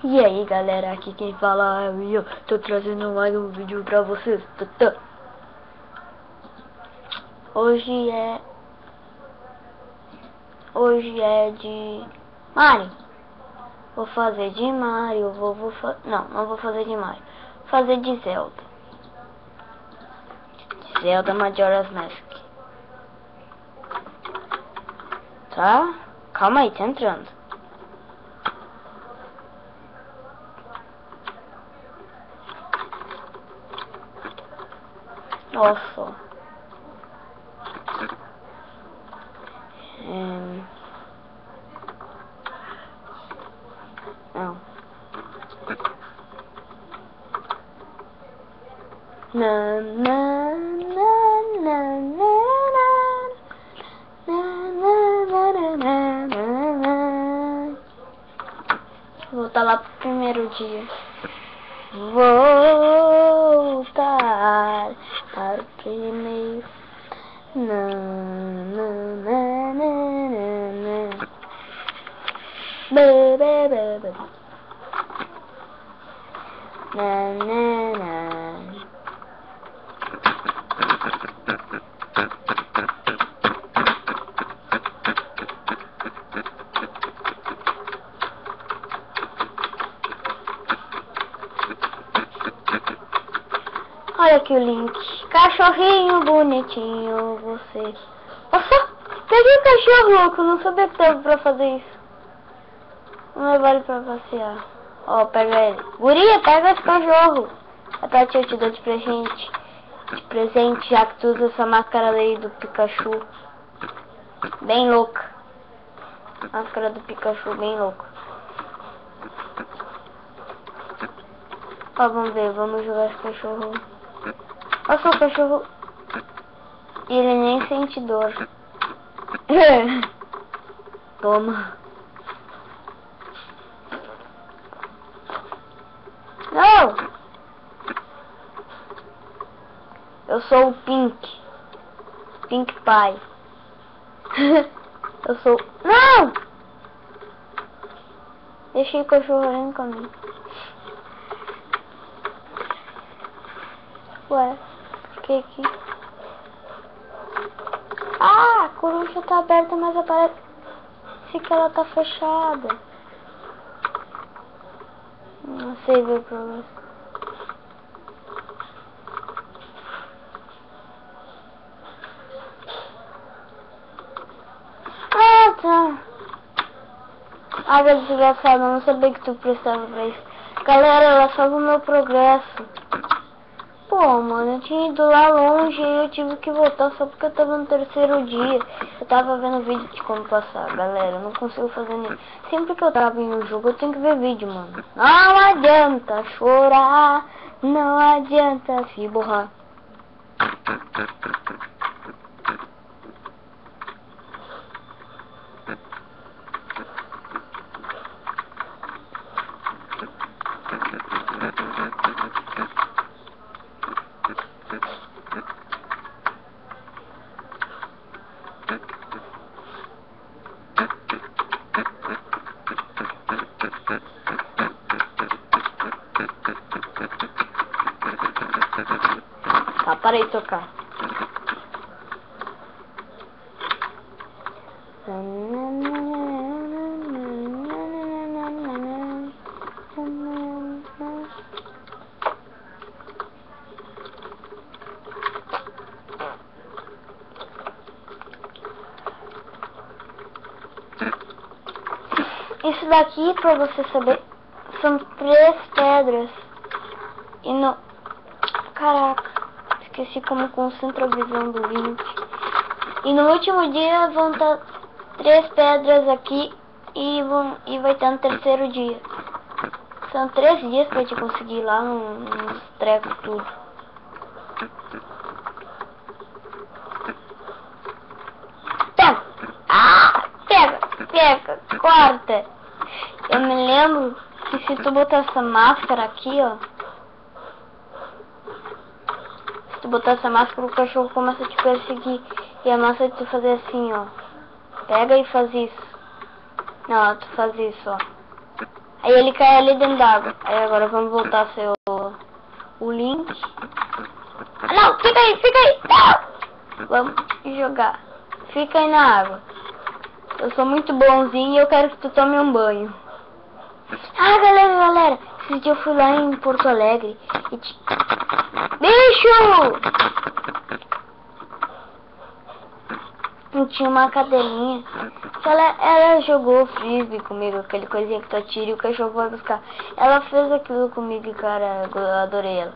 E aí galera, aqui quem fala é o Ian, tô trazendo mais um vídeo pra vocês. Hoje é de Mario. Vou fazer de Mario, não vou fazer de Mario. Vou fazer de Zelda. Zelda Majora's Mask. Tá? Calma aí, tá entrando. Nossa. Não. Na na na na na na. Voltar lá pro primeiro dia. Voltar para o primeiro. Na na na na na. Bebê. Na na na. Olha aqui o link. Cachorrinho bonitinho, você. Nossa, peguei o cachorro louco, não sabia que dava pra fazer isso. Vamos levar ele pra passear. Ó, pega ele. Guria, pega esse cachorro. A Tati eu te dou de presente. Já que tu usa essa máscara aí do Pikachu. Bem louca. Máscara do Pikachu, bem louca. Ó, vamos ver, vamos jogar esse cachorro. Nossa, o cachorro... ele nem sente dor. Toma. Não! Eu sou o Pink. Pink Pie. Eu sou... Não! Deixei o cachorro ali no caminho. Ué, fiquei aqui. Ah, a coruja tá aberta, mas aparece que ela tá fechada. Não sei ver o problema. Ah, tá. Ah, desgraçado, eu não sabia que tu precisava pra isso. Galera, ela salva o meu progresso. Pô, mano, eu tinha ido lá longe e eu tive que voltar só porque eu tava no terceiro dia. Eu tava vendo vídeo de como passar, galera, eu não consigo fazer nem... Sempre que eu tava em um jogo eu tenho que ver vídeo, mano. Não adianta chorar, não adianta se borrar. Tá, parei de tocar. Isso daqui, pra você saber, são 3 pedras. E no... Caraca, esqueci como concentra a visão do link. E no último dia vão estar 3 pedras aqui e vai estar no terceiro dia. São 3 dias pra te conseguir lá nos trecos tudo. Pega! Ah! Pega! Corta! Eu me lembro que se tu botar essa máscara aqui, ó. Se tu botar essa máscara, o cachorro começa a te perseguir. E a massa de tu fazer assim, ó. Pega e faz isso. Não, tu faz isso, ó. Aí ele cai ali dentro d'água. Aí agora vamos voltar a ser o Link. Ah, não, fica aí, não! Vamos jogar. Fica aí na água. Eu sou muito bonzinho e eu quero que tu tome um banho. Ah, galera, esse dia eu fui lá em Porto Alegre e bicho! E tinha uma cadelinha. Ela jogou frisbee comigo, aquele coisinha que tu atira e o cachorro vai buscar. Ela fez aquilo comigo, cara, eu adorei ela.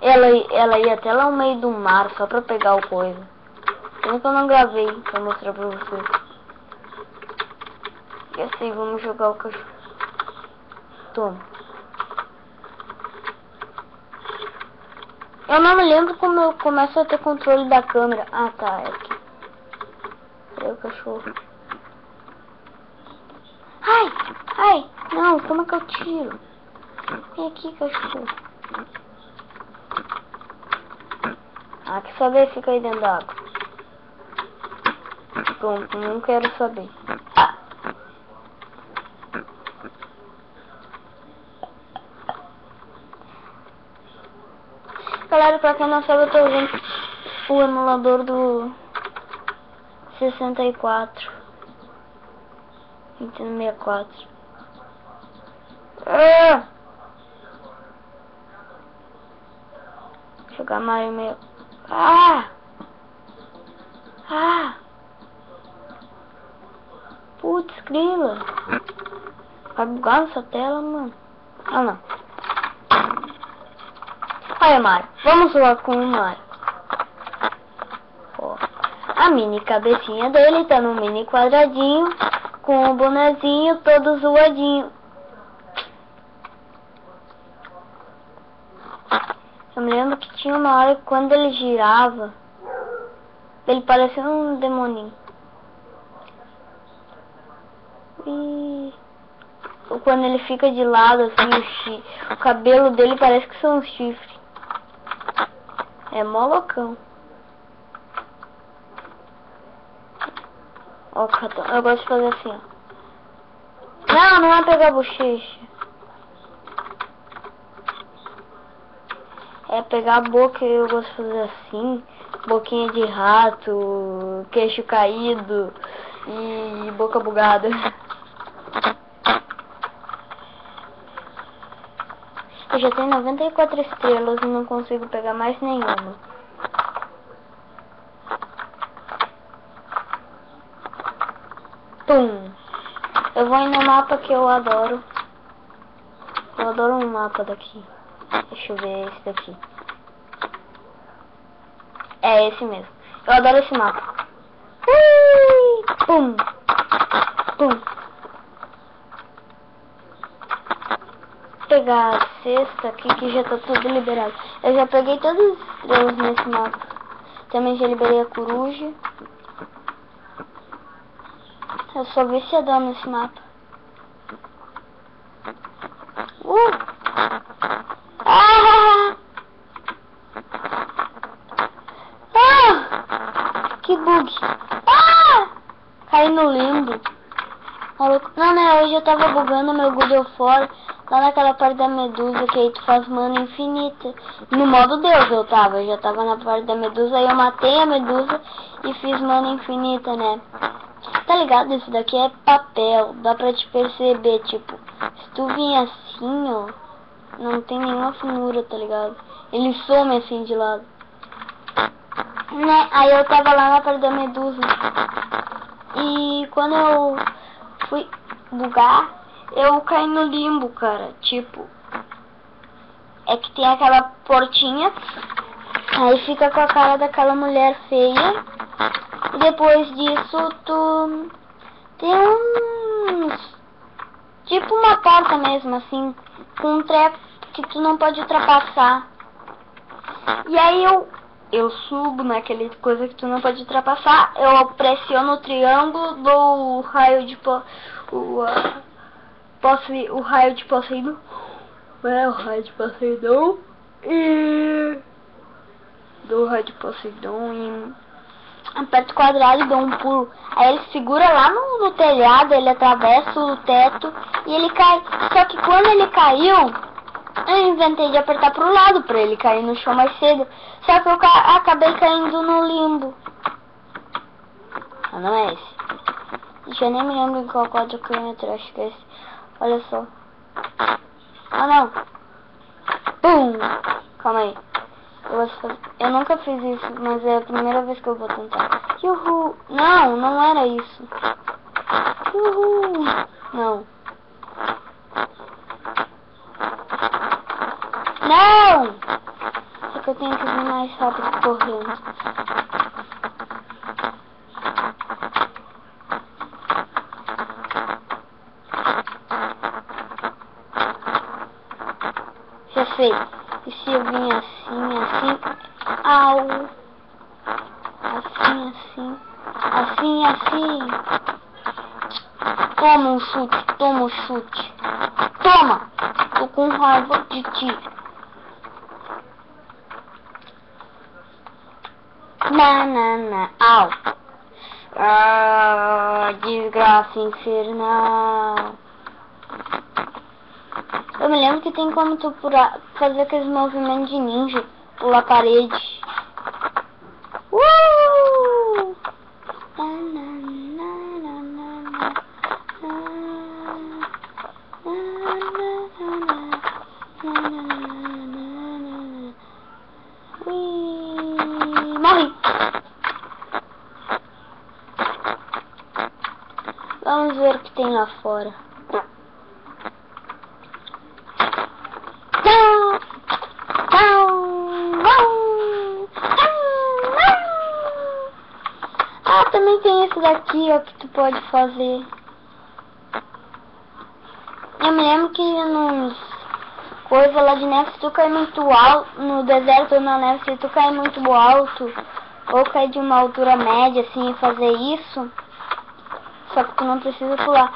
Ela ia até lá no meio do mar só pra pegar o coisa. Pena que eu não gravei pra mostrar pra vocês. E assim, vamos jogar o cachorro. Toma. Eu não me lembro como eu começo a ter controle da câmera. Ah, tá, é aqui. Cadê o cachorro? Ai, não, como é que eu tiro? Vem aqui, cachorro. Ah, quer saber? Fica aí dentro da água. Pronto, não quero saber. Ah. Galera, pra quem não sabe, eu tô usando o emulador do 64. Nintendo 64. Ah! Jogar Mario meu. Ah! Ah! Putz, grila. Vai bugar nessa tela, mano. Ah, não. Olha, Mario. Vamos zoar com o Mario. Ó. A mini cabecinha dele tá no mini quadradinho, com o bonezinho todo zoadinho. Eu me lembro que tinha uma hora que quando ele girava, ele parecia um demoninho. E quando ele fica de lado, assim, o cabelo dele parece que são chifres. É mó loucão. Ó, eu gosto de fazer assim, ó. Não é pegar bochecha. É pegar a boca, eu gosto de fazer assim. Boquinha de rato, queixo caído e boca bugada. Eu já tenho 94 estrelas e não consigo pegar mais nenhuma. Pum! Eu vou ir no mapa que eu adoro. Eu adoro um mapa daqui. Deixa eu ver esse daqui. É esse mesmo. Eu adoro esse mapa. Ui! Pum! Pum! Vou pegar a cesta aqui que já tá tudo liberado. Eu já peguei todas as estrelas nesse mapa. Também já liberei a coruja. Eu sou viciadão nesse mapa. Ah! Ah! Que bug! Ah! Caí no limbo. Não, né? Hoje eu tava bugando meu God of War lá naquela parte da medusa que aí tu faz mana infinita. No modo Deus eu já tava na parte da medusa, aí eu matei a medusa e fiz mana infinita, né? Tá ligado? Isso daqui é papel, dá pra te perceber, tipo, se tu vir assim, ó, não tem nenhuma finura, tá ligado? Ele some assim de lado. Né? Aí eu tava lá na parte da medusa. E quando eu fui bugar, eu caí no limbo, cara. Tipo, é que tem aquela portinha, aí fica com a cara daquela mulher feia. E depois disso, tu tem tipo uma porta mesmo, assim, com um treco que tu não pode ultrapassar. E aí eu subo naquele coisa que tu não pode ultrapassar, eu pressiono o triângulo, dou o raio de o raio de Poseidon. É o raio de Poseidon. E dou o raio de Poseidon e aperta o quadrado e dá um pulo. Aí ele segura lá no telhado, ele atravessa o teto e ele cai. Só que quando ele caiu, eu inventei de apertar pro lado pra ele cair no chão mais cedo. Só que eu acabei caindo no limbo. Ah, não é esse. Já nem me lembro em qual quadro que eu entrei, acho que é esse. Olha só. Ah, não. Pum! Calma aí. Eu nunca fiz isso, mas é a primeira vez que eu vou tentar. Uhul! Não, não era isso. Uhul! Não. Não! Só que eu tenho que vir mais rápido correndo. Já sei. E se eu vim assim, au. Assim. Toma um chute. Toma! Tô com raiva de ti. Au. Ah, desgraça infernal. Eu me lembro que tem como tu fazer aqueles movimentos de ninja, pular a parede. Morri. Vamos ver o que tem lá fora. Ah, também tem esse daqui, ó, que tu pode fazer. Eu me lembro que nos coisas lá de neve, se tu cair muito alto, no deserto ou na neve, se tu cair muito alto, ou cair de uma altura média, assim, e fazer isso, só que tu não precisa pular,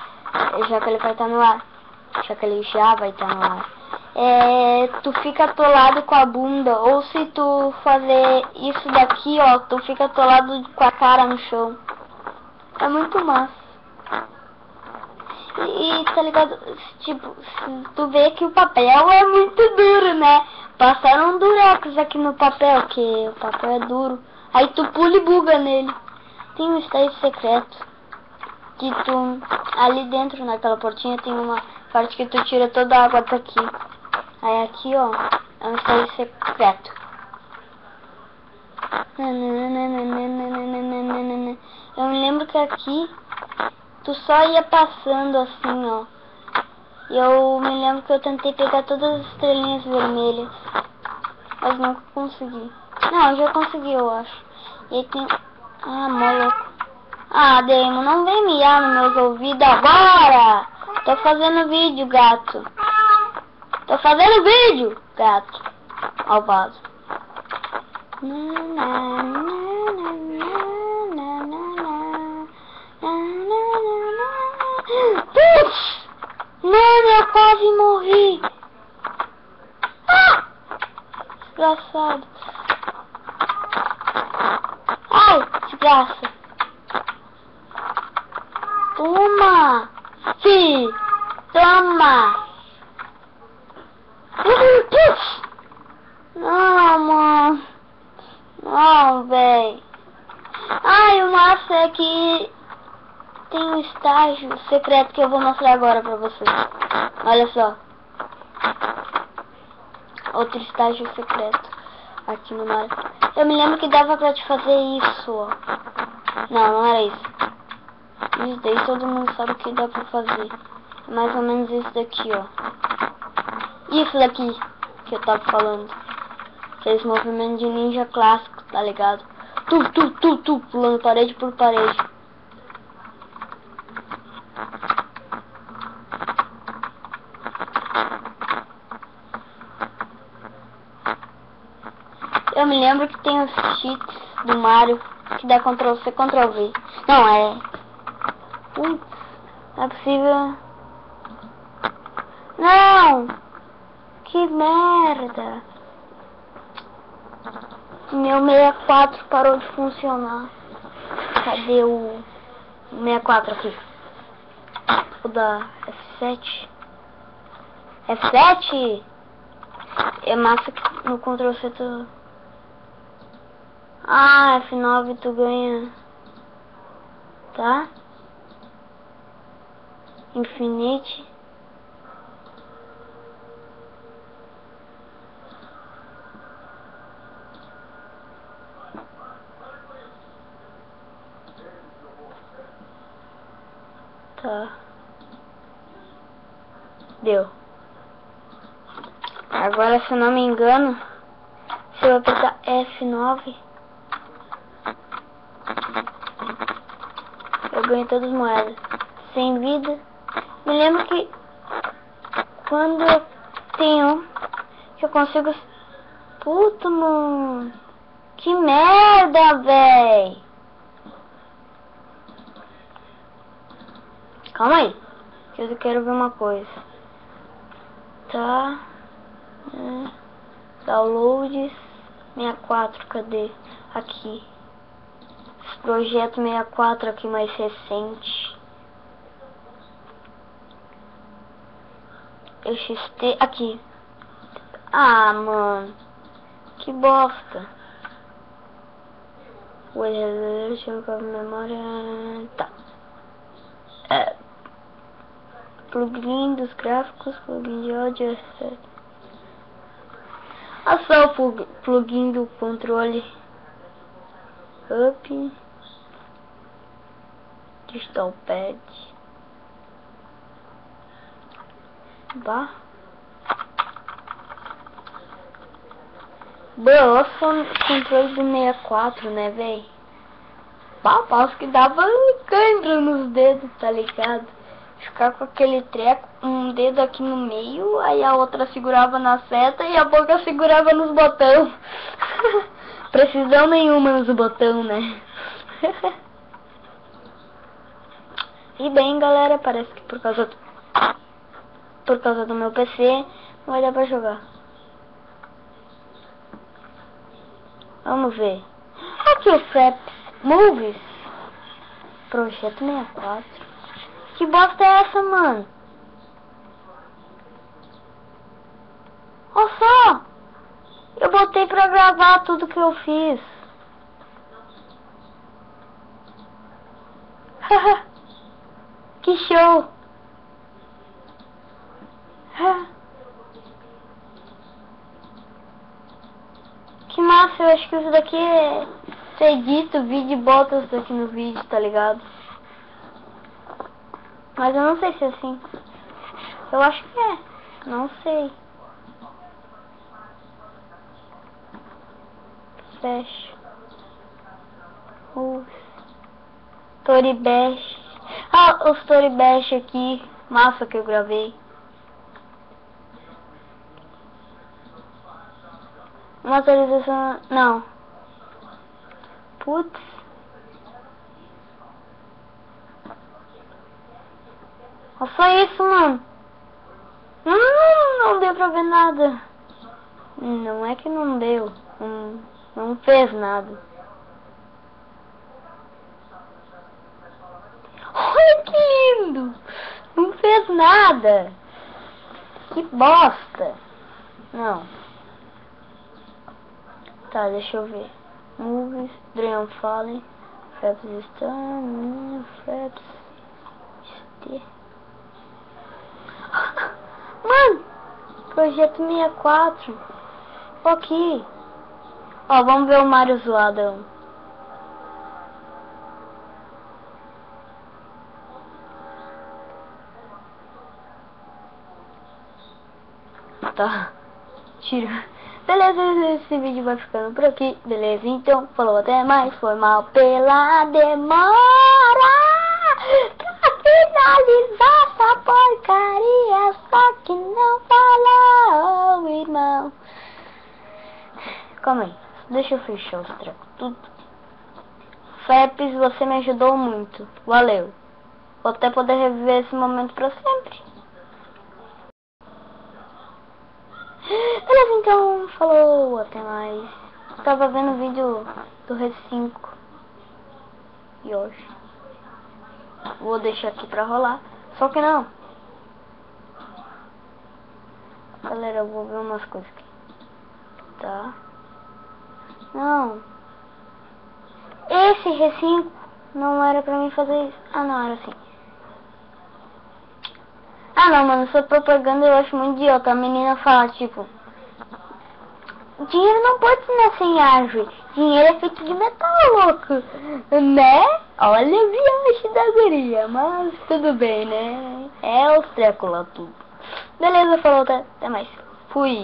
já que ele vai estar no ar, já que ele já vai estar no ar. Tu fica atolado com a bunda, ou se tu fazer isso daqui, ó, tu fica atolado com a cara no chão. É muito massa. E tá ligado, tipo, tu vê que o papel é muito duro, né? Passaram durecos aqui no papel, que o papel é duro. Aí tu pula e buga nele. Tem um estágio secreto, que tu, ali dentro naquela portinha tem uma parte que tu tira toda a água daqui. Aí aqui, ó, é um estágio secreto. Eu me lembro que aqui tu só ia passando assim, ó. E eu me lembro que eu tentei pegar todas as estrelinhas vermelhas, mas nunca consegui. Não, eu já consegui, eu acho. E aí tem... Ah, maluco. Ah, Demo, não vem miar nos meus ouvidos agora! Tô fazendo vídeo, gato. Tô fazendo vídeo, gato. Malvado. Putz! Mano, eu quase morri. Ah! Desgraçado. Ai, desgraça. Toma! Sim! Toma! Putz! Não, mano. Não, véi. Ai, o massa é que tem um estágio secreto que eu vou mostrar agora pra vocês. Olha só. Outro estágio secreto aqui no mar. Eu me lembro que dava pra te fazer isso, ó. Não, não era isso. Isso daí todo mundo sabe que dá pra fazer. É mais ou menos isso daqui, ó. Isso daqui que eu tava falando. Aqueles movimentos de ninja clássico, tá ligado? Tu, pulando parede por parede. Eu me lembro que tem os cheats do Mario que dá Ctrl+C, Ctrl+V. Não, é... Putz, não é possível... Não! Que merda! Meu 64 parou de funcionar. Cadê o 64 aqui? O da F7. F7! É massa que no Ctrl C tu... Ah, F9 tu ganha... Tá? Infinite. Tá. Deu. Agora, se eu não me engano, se eu apertar F9, eu ganho todas as moedas. Sem vida. Me lembro que quando eu tenho, que eu consigo... Puta, mano. Que merda, véi. Calma aí. Que eu quero ver uma coisa. Tá. Downloads 64, cadê? Aqui. Esse projeto 64 aqui mais recente. XT aqui. Ah, mano. Que bosta. Deixa eu ver a memória. Tá. Plugin dos gráficos, plugin de áudio, etc. Ah, só o plugin do controle. Up. Digital Pad. Bah. Bro, só o controle do 64, né, véi? Paus que dava cãibra nos dedos, tá ligado? Ficar com aquele treco, um dedo aqui no meio, aí a outra segurava na seta e a boca segurava nos botões. Precisão nenhuma nos botões, né? E bem, galera, parece que por causa do meu PC não vai dar pra jogar. Vamos ver. Aqui o Fraps Movies. Projeto 64. Que bosta é essa, mano? Olha só! Eu botei pra gravar tudo que eu fiz. Que show! Que massa, eu acho que isso daqui é... Você edita o vídeo e bota isso daqui no vídeo, tá ligado? Mas eu não sei se é assim. Eu acho que é. Não sei. Fecha. Os Storybash. Ah, os Storybash aqui. Massa que eu gravei. Uma atualização... Não. Putz. Olha só isso, mano. Não deu pra ver nada. Não é que não deu. Não fez nada. Olha que lindo. Não fez nada. Que bosta. Não. Tá, deixa eu ver. Movies, Dream Fallen, Fraps Star, Fraps ST. Mano! Projeto 64. Aqui. Ó, vamos ver o Mario zoadão. Tá. Tira. Beleza, esse vídeo vai ficando por aqui. Beleza, então, falou, até mais. Foi mal pela demora pra finalizar essa porcaria. Só que não fala, oh, irmão. Calma aí, deixa eu fechar os trocos tudo. Fraps, você me ajudou muito. Valeu. Vou até poder reviver esse momento pra sempre. Beleza, então, falou, até mais. Tava vendo o vídeo do Res 5 Yoshi. Vou deixar aqui pra rolar. Só que não. Galera, eu vou ver umas coisas aqui. Tá. Não. Esse recinto não era pra mim fazer isso. Ah, não, era assim. Ah, não, mano. Essa propaganda eu acho muito idiota. A menina fala, tipo... Dinheiro não pode nascer em árvore. Dinheiro é feito de metal, louco. Né? Olha a viagem da guria. Mas tudo bem, né? É os trecos lá tudo. Beleza, falou, até mais. Fui.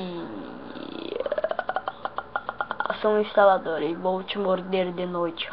Sou um instalador e vou te morder de noite.